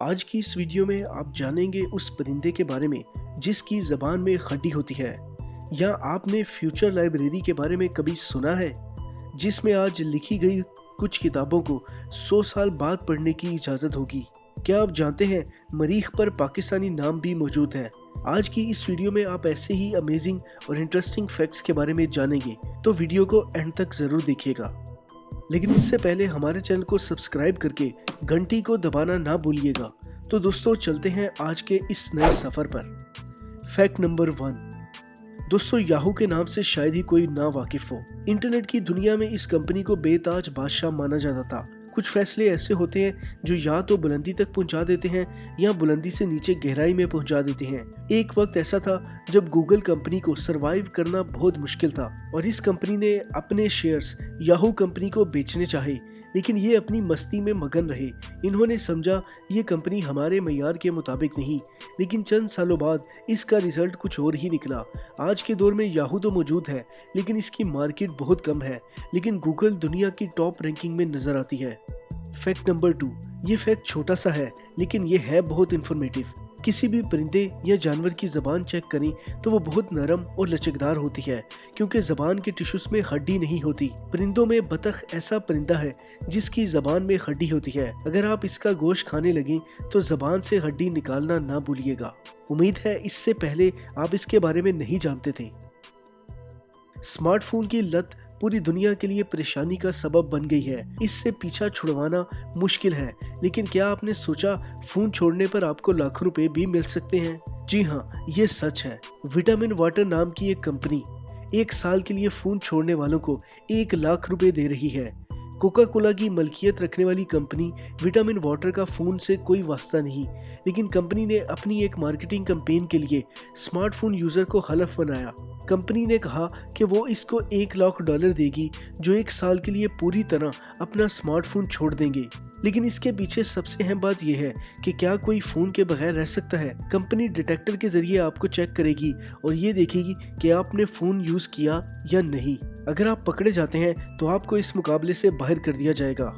आज की इस वीडियो में आप जानेंगे उस परिंदे के बारे में जिसकी ज़बान में हड्डी होती है। या आपने फ्यूचर लाइब्रेरी के बारे में कभी सुना है, जिसमें आज लिखी गई कुछ किताबों को 100 साल बाद पढ़ने की इजाज़त होगी। क्या आप जानते हैं मरीख पर पाकिस्तानी नाम भी मौजूद है। आज की इस वीडियो में आप ऐसे ही अमेजिंग और इंटरेस्टिंग फैक्ट्स के बारे में जानेंगे, तो वीडियो को एंड तक ज़रूर देखिएगा। लेकिन इससे पहले हमारे चैनल को सब्सक्राइब करके घंटी को दबाना ना भूलिएगा। तो दोस्तों चलते हैं आज के इस नए सफ़र पर। Fact number 1। दोस्तों, याहू के नाम से शायद ही कोई ना वाकिफ हो। इंटरनेट की दुनिया में इस कंपनी को बेताज बादशाह माना जाता था। कुछ फैसले ऐसे होते हैं जो या तो बुलंदी तक पहुंचा देते हैं या बुलंदी से नीचे गहराई में पहुंचा देते हैं। एक वक्त ऐसा था जब गूगल कंपनी को सरवाइव करना बहुत मुश्किल था और इस कंपनी ने अपने शेयर्स याहू कंपनी को बेचने चाहे, लेकिन ये अपनी मस्ती में मगन रहे। इन्होंने समझा ये कंपनी हमारे मयार के मुताबिक नहीं, लेकिन चंद सालों बाद इसका रिजल्ट कुछ और ही निकला। आज के दौर में याहू तो मौजूद है, लेकिन इसकी मार्केट बहुत कम है, लेकिन गूगल दुनिया की टॉप रैंकिंग में नजर आती है। Fact number 2। ये फैक्ट छोटा सा है, लेकिन ये है बहुत इंफॉर्मेटिव। किसी भी परिंदे या जानवर की ज़बान चेक करें तो वो बहुत नरम और लचकदार होती है, क्योंकि ज़बान के टिश्यूज में हड्डी नहीं होती। परिंदों में बतख ऐसा परिंदा है जिसकी ज़बान में हड्डी होती है। अगर आप इसका गोश्त खाने लगें तो ज़बान से हड्डी निकालना ना भूलिएगा। उम्मीद है इससे पहले आप इसके बारे में नहीं जानते थे। स्मार्टफोन की लत पूरी दुनिया के लिए परेशानी का सबब बन गई है। इससे पीछा छुड़वाना मुश्किल है, लेकिन क्या आपने सोचा फोन छोड़ने पर आपको लाखों रुपए भी मिल सकते हैं? जी हाँ, ये सच है। विटामिन वाटर नाम की एक कंपनी 1 साल के लिए फोन छोड़ने वालों को 1 लाख रुपए दे रही है। कोका कोला की मलकियत रखने वाली कंपनी विटामिन वाटर का फ़ोन से कोई वास्ता नहीं, लेकिन कंपनी ने अपनी एक मार्केटिंग कैंपेन के लिए स्मार्टफोन यूज़र को हलफ बनाया। कंपनी ने कहा कि वो इसको $1 लाख देगी जो 1 साल के लिए पूरी तरह अपना स्मार्टफोन छोड़ देंगे। लेकिन इसके पीछे सबसे अहम बात यह है कि क्या कोई फ़ोन के बगैर रह सकता है। कंपनी डिटेक्टर के जरिए आपको चेक करेगी और ये देखेगी कि आपने फ़ोन यूज़ किया या नहीं। अगर आप पकड़े जाते हैं तो आपको इस मुकाबले से बाहर कर दिया जाएगा।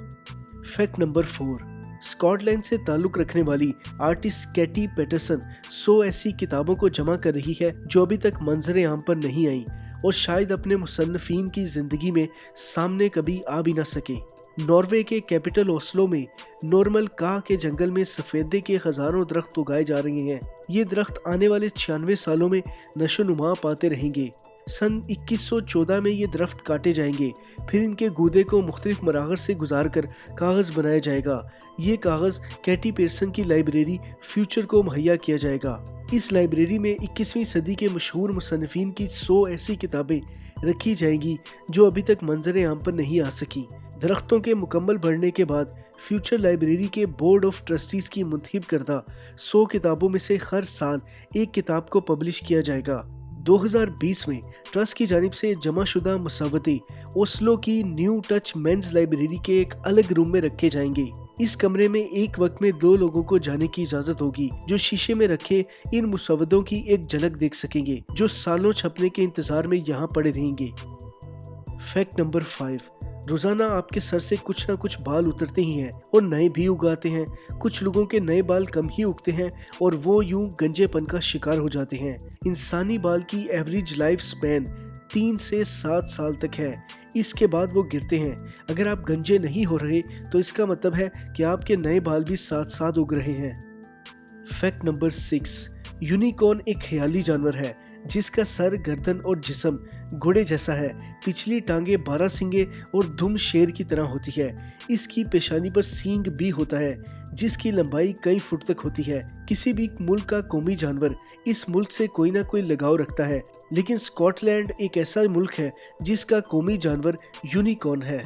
Fact number 4। स्कॉटलैंड से ताल्लुक़ रखने वाली आर्टिस्ट कैटी पैटरसन 100 ऐसी किताबों को जमा कर रही है जो अभी तक मंजर आम पर नहीं आई और शायद अपने मुसन्निफ़ीन की ज़िंदगी में सामने कभी आ भी ना सके। नॉर्वे के कैपिटल ओस्लो में नॉर्मल काह के जंगल में सफ़ेदे के हज़ारों दरख्त उगाए जा रहे हैं। ये दरख्त आने वाले 96 सालों में नशोनुमा पाते रहेंगे। सन 2114 में ये दरख्त काटे जाएंगे, फिर इनके गूदे को मुख्तलिफ मराहल से गुजार कर कागज़ बनाया जाएगा। ये कागज़ कैटी पेयरसन की लाइब्रेरी फ्यूचर को मुहैया किया जाएगा। इस लाइब्रेरी में 21वीं सदी के मशहूर मुसन्निफ़ीन की 100 ऐसी किताबें रखी जाएंगी जो अभी तक मंजर आम पर नहीं आ सकी। दरख्तों के मुकम्मल बढ़ने के बाद फ्यूचर लाइब्रेरी के बोर्ड ऑफ ट्रस्टीज़ की मुंतखब करदा 100 किताबों में से हर साल एक किताब को पब्लिश किया जाएगा। 2020 में ट्रस्ट की जानिब से जमाशुदा मसवदे ओस्लो की न्यू टच मेंस लाइब्रेरी के एक अलग रूम में रखे जाएंगे। इस कमरे में एक वक्त में 2 लोगों को जाने की इजाज़त होगी जो शीशे में रखे इन मुसवदों की एक झलक देख सकेंगे, जो सालों छपने के इंतज़ार में यहाँ पड़े रहेंगे। Fact number 5। रोजाना आपके सर से कुछ ना कुछ बाल उतरते ही हैं और नए भी उगाते हैं। कुछ लोगों के नए बाल कम ही उगते हैं और वो यूं गंजेपन का शिकार हो जाते हैं। इंसानी बाल की एवरेज लाइफ स्पैन 3 से 7 साल तक है। इसके बाद वो गिरते हैं। अगर आप गंजे नहीं हो रहे तो इसका मतलब है कि आपके नए बाल भी साथ साथ उग रहे हैं। Fact number 6। यूनिकॉर्न एक ख्याली जानवर है जिसका सर, गर्दन और जिस्म घोड़े जैसा है। पिछली टांगे 12 सींगे और दुम शेर की तरह होती है। इसकी पेशानी पर सींग भी होता है जिसकी लंबाई कई फुट तक होती है। किसी भी मुल्क का कौमी जानवर इस मुल्क से कोई ना कोई लगाव रखता है, लेकिन स्कॉटलैंड एक ऐसा मुल्क है जिसका कौमी जानवर यूनिकॉर्न है।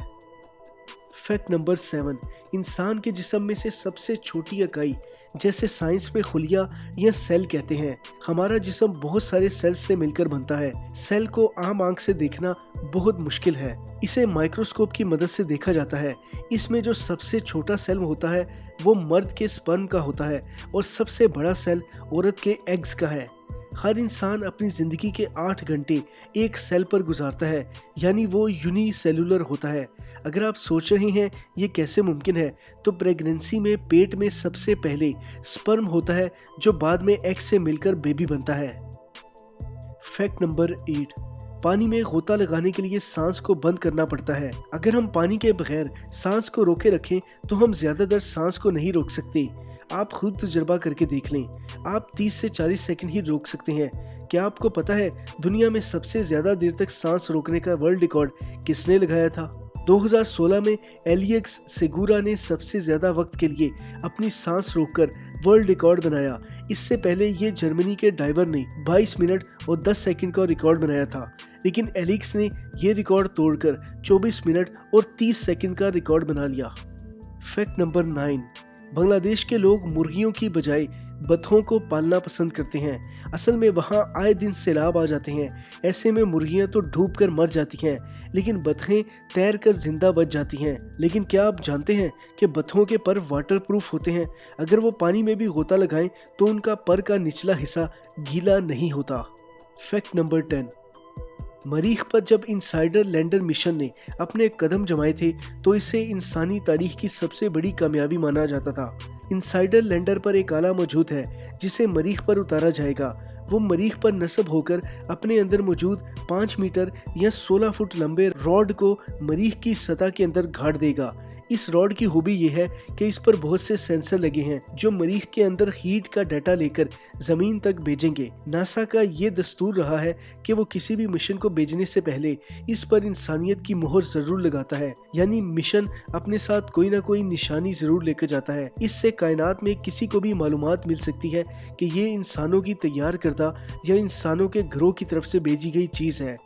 Fact number 7। इंसान के जिस्म में से सबसे छोटी इकाई, जैसे साइंस में खुलिया या सेल कहते हैं। हमारा जिस्म बहुत सारे सेल से मिलकर बनता है। सेल को आम आंख से देखना बहुत मुश्किल है। इसे माइक्रोस्कोप की मदद से देखा जाता है। इसमें जो सबसे छोटा सेल होता है वो मर्द के स्पर्म का होता है और सबसे बड़ा सेल औरत के एग्स का है। हर इंसान अपनी ज़िंदगी के 8 घंटे एक सेल पर गुजारता है, यानी वो यूनिसेलुलर होता है। अगर आप सोच रहे हैं ये कैसे मुमकिन है, तो प्रेगनेंसी में पेट में सबसे पहले स्पर्म होता है जो बाद में एग से मिलकर बेबी बनता है। फैक्ट नंबर 8, पानी में गोता लगाने के लिए सांस को बंद करना पड़ता है। अगर हम पानी के बगैर सांस को रोके रखें तो हम ज़्यादा देर सांस को नहीं रोक सकते। आप खुद तजुर्बा करके देख लें, आप 30 से 40 सेकंड ही रोक सकते हैं। क्या आपको पता है दुनिया में सबसे ज़्यादा देर तक सांस रोकने का वर्ल्ड रिकॉर्ड किसने लगाया था? 2016 में एलियक्स सेगुरा ने सबसे ज़्यादा वक्त के लिए अपनी सांस रोककर वर्ल्ड रिकॉर्ड बनाया। इससे पहले ये जर्मनी के डाइवर ने 22 मिनट और 10 सेकंड का रिकॉर्ड बनाया था, लेकिन एलिक्स ने यह रिकॉर्ड तोड़कर 24 मिनट और 30 सेकंड का रिकॉर्ड बना लिया। फैक्ट नंबर 9, बांग्लादेश के लोग मुर्गियों की बजाय बतखों को पालना पसंद करते हैं। असल में वहाँ आए दिन सैलाब आ जाते हैं। ऐसे में मुर्गियाँ तो डूबकर मर जाती हैं, लेकिन बतखें तैरकर जिंदा बच जाती हैं। लेकिन क्या आप जानते हैं कि बतखों के पर वाटरप्रूफ होते हैं? अगर वो पानी में भी गोता लगाएं तो उनका पर का निचला हिस्सा गीला नहीं होता। फैक्ट नंबर 10, मरीख पर जब इनसाइडर लैंडर मिशन ने अपने कदम जमाए थे तो इसे इंसानी तारीख की सबसे बड़ी कामयाबी माना जाता था। इनसाइडर लैंडर पर एक आला मौजूद है जिसे मरीख पर उतारा जाएगा। वो मरीख पर नस्ब होकर अपने अंदर मौजूद 5 मीटर या 16 फुट लंबे रॉड को मरीख की सतह के अंदर गाड़ देगा। इस रॉड की खूबी यह है कि इस पर बहुत से सेंसर लगे हैं जो मरीख के अंदर हीट का डाटा लेकर जमीन तक भेजेंगे। नासा का ये दस्तूर रहा है कि वो किसी भी मिशन को भेजने से पहले इस पर इंसानियत की मोहर जरूर लगाता है, यानी मिशन अपने साथ कोई ना कोई निशानी जरूर लेकर जाता है। इससे कायनात में किसी को भी मालूमात मिल सकती है कि ये इंसानों की तैयार करदा या इंसानों के घरों की तरफ से भेजी गई चीज़ है।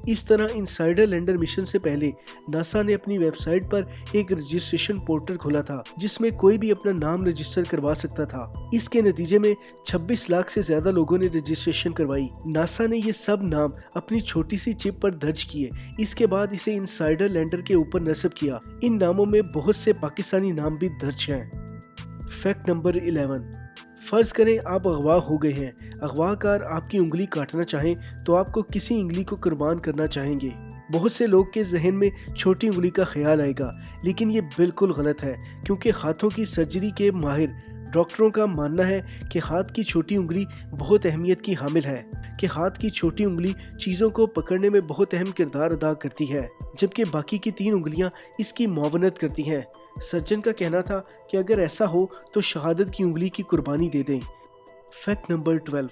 इस तरह इनसाइडर लैंडर मिशन से पहले नासा ने अपनी वेबसाइट पर एक रजिस्ट्रेशन पोर्टल खोला था जिसमें कोई भी अपना नाम रजिस्टर करवा सकता था। इसके नतीजे में 26 लाख से ज्यादा लोगों ने रजिस्ट्रेशन करवाई। नासा ने ये सब नाम अपनी छोटी सी चिप पर दर्ज किए। इसके बाद इसे इनसाइडर लैंडर के ऊपर नस्ब किया। इन नामों में बहुत से पाकिस्तानी नाम भी दर्ज हैं। फैक्ट नंबर 11, फर्ज करें आप अगवा हो गए हैं। अगवाकार आपकी उंगली काटना चाहें तो आपको किसी उंगली को कुर्बान करना चाहेंगे। बहुत से लोग के जहन में छोटी उंगली का ख्याल आएगा, लेकिन ये बिल्कुल गलत है, क्योंकि हाथों की सर्जरी के माहिर डॉक्टरों का मानना है कि हाथ की छोटी उंगली बहुत अहमियत की हामिल है, कि हाथ की छोटी उंगली चीज़ों को पकड़ने में बहुत अहम किरदार अदा करती है, जबकि बाकी की 3 उंगलियां इसकी मुआवनत करती हैं। सर्जन का कहना था कि अगर ऐसा हो तो शहादत की उंगली की कुर्बानी दे दें। फैक्ट नंबर 12,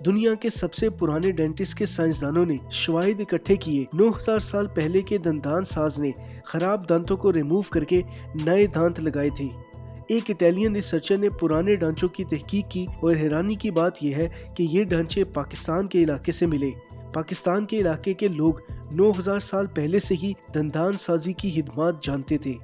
दुनिया के सबसे पुराने डेंटिस्ट के साइंसदानों ने शवाहिद इकट्ठे किए। 9000 साल पहले के दंतान साज ने खराब दांतों को रिमूव करके नए दांत लगाए थे। एक इटालियन रिसर्चर ने पुराने ढांचों की तहकीक की और हैरानी की बात यह है कि ये ढांचे पाकिस्तान के इलाके से मिले। पाकिस्तान के इलाके के लोग 9000 साल पहले से ही दंतान साजी की हिदमात जानते थे।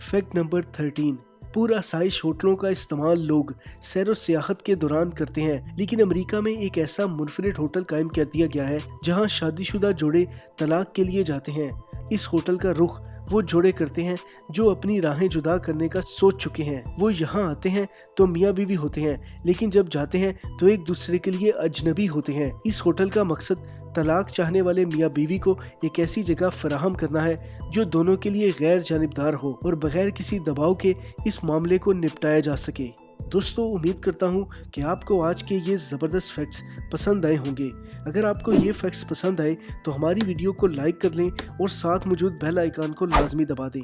फैक्ट नंबर 13, पूरा आसाइश होटलों का इस्तेमाल लोग सैर व सियाहत के दौरान करते हैं, लेकिन अमेरिका में एक ऐसा मुनफरिद होटल कायम कर दिया गया है जहां शादीशुदा जोड़े तलाक के लिए जाते हैं। इस होटल का रुख वो जोड़े करते हैं जो अपनी राहें जुदा करने का सोच चुके हैं। वो यहाँ आते हैं तो मियाँ बीवी होते हैं, लेकिन जब जाते हैं तो एक दूसरे के लिए अजनबी होते हैं। इस होटल का मकसद तलाक चाहने वाले मियाँ बीवी को एक ऐसी जगह फराहम करना है जो दोनों के लिए गैर जानिबदार हो और बगैर किसी दबाव के इस मामले को निपटाया जा सके। दोस्तों, उम्मीद करता हूँ कि आपको आज के ये ज़बरदस्त फैक्ट्स पसंद आए होंगे। अगर आपको ये फैक्ट्स पसंद आए तो हमारी वीडियो को लाइक कर लें और साथ मौजूद बेल आइकन को लाजमी दबा दें।